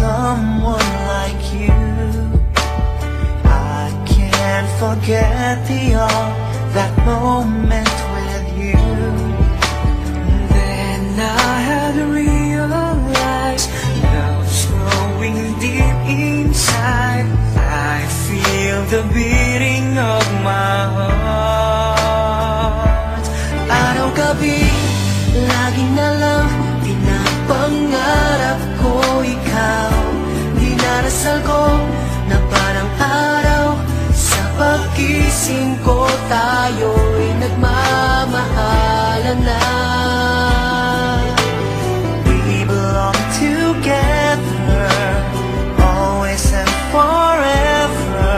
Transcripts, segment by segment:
someone like you. I can't forget that moment with you. Then I had realized love's growing deep inside. I feel the beating of my heart. Araw-gabi, laging na lang pinapangarap ko ikaw. Dinarasal ko na parang araw, sa pagkising ko tayo'y nagmamahalan na. We belong together, always and forever.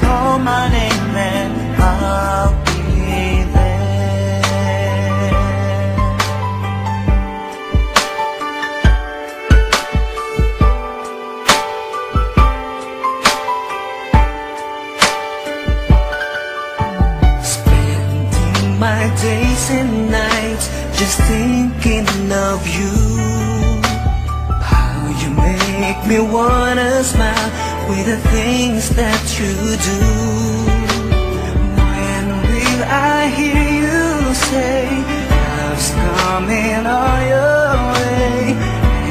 Call my name and I'll be there. Spending my days and nights just thinking of you. How you make me wanna smile with the things that you do. When will I hear you say love's coming on your way,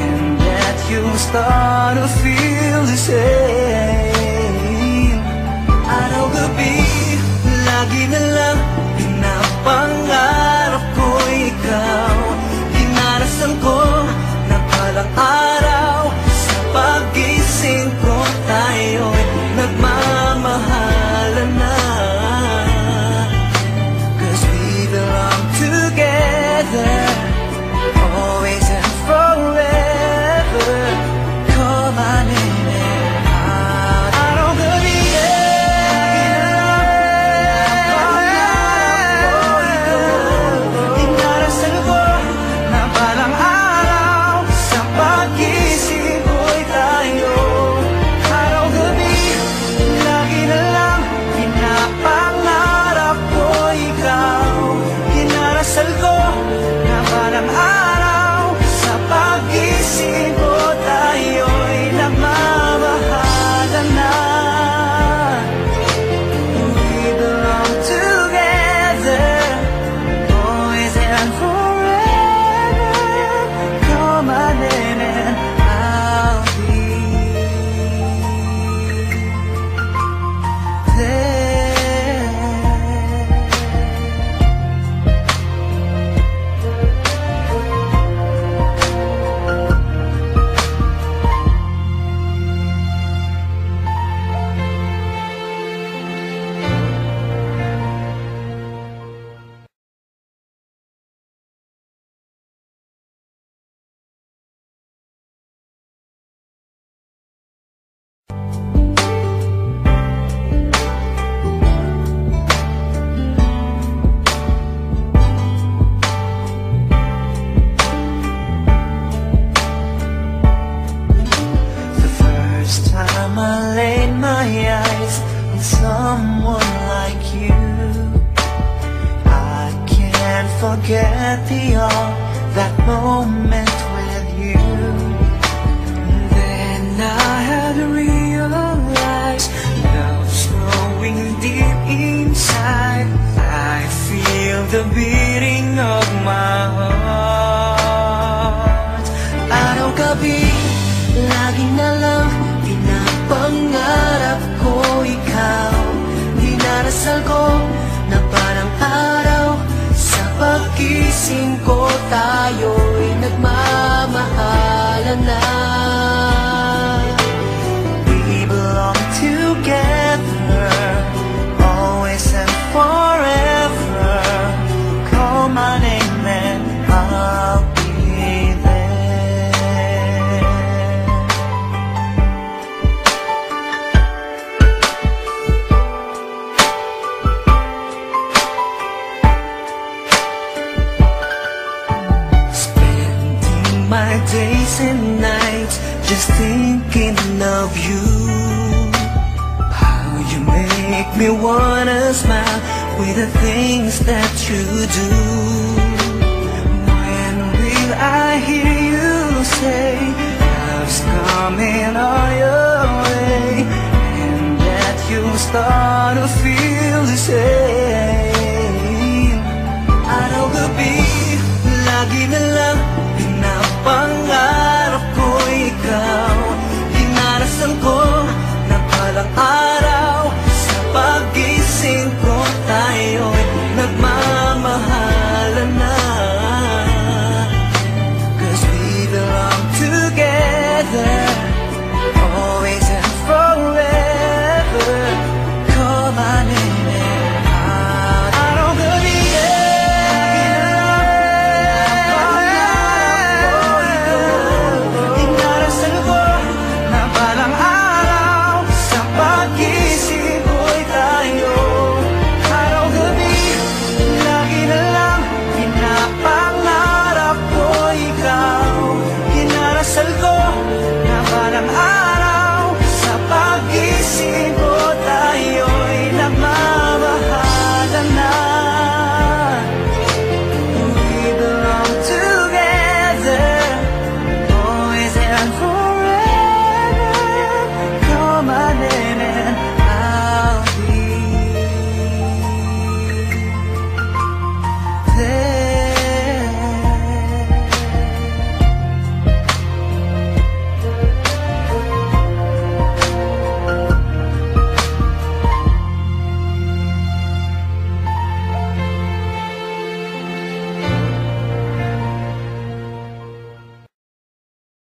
and that you'll start to feel the same? Araw-gabi, lagi na lang pinapangarap ko ikaw. Dinarasal ko na palang araw, sa paggising ko tayo'y nagmamahalan na. 'Cause we belong together, always and forever. Call my name and araw-gabi, dinarasal ko na palang araw, sa paggising ko'y tayo. Araw-gabi, lagi na lang pinapangarap ko ikaw. Dinarasal ko na palang araw, sa paggising ko tayo'y nagmamahalan na. We belong together, always and forever. Call my name and I'll be there. The first time I laid my eyes on someone like you, I can't forget that moment with you. Then I had realized love's growing deep inside. I feel the beating of my heart. Araw-gabi, laging na lang pinapangarap ko ikaw. Dinarasal ko na parang araw, sa pagkising ko tayo'y nagmamahalan na. We belong together, always and forever. Call my name and I'll be there. Spending my days and nights just thinking of you. How you make me wanna smile with the things that you do. When will I hear you say love's coming? start to feel the same. Araw-gabi, lagi na lang pinapang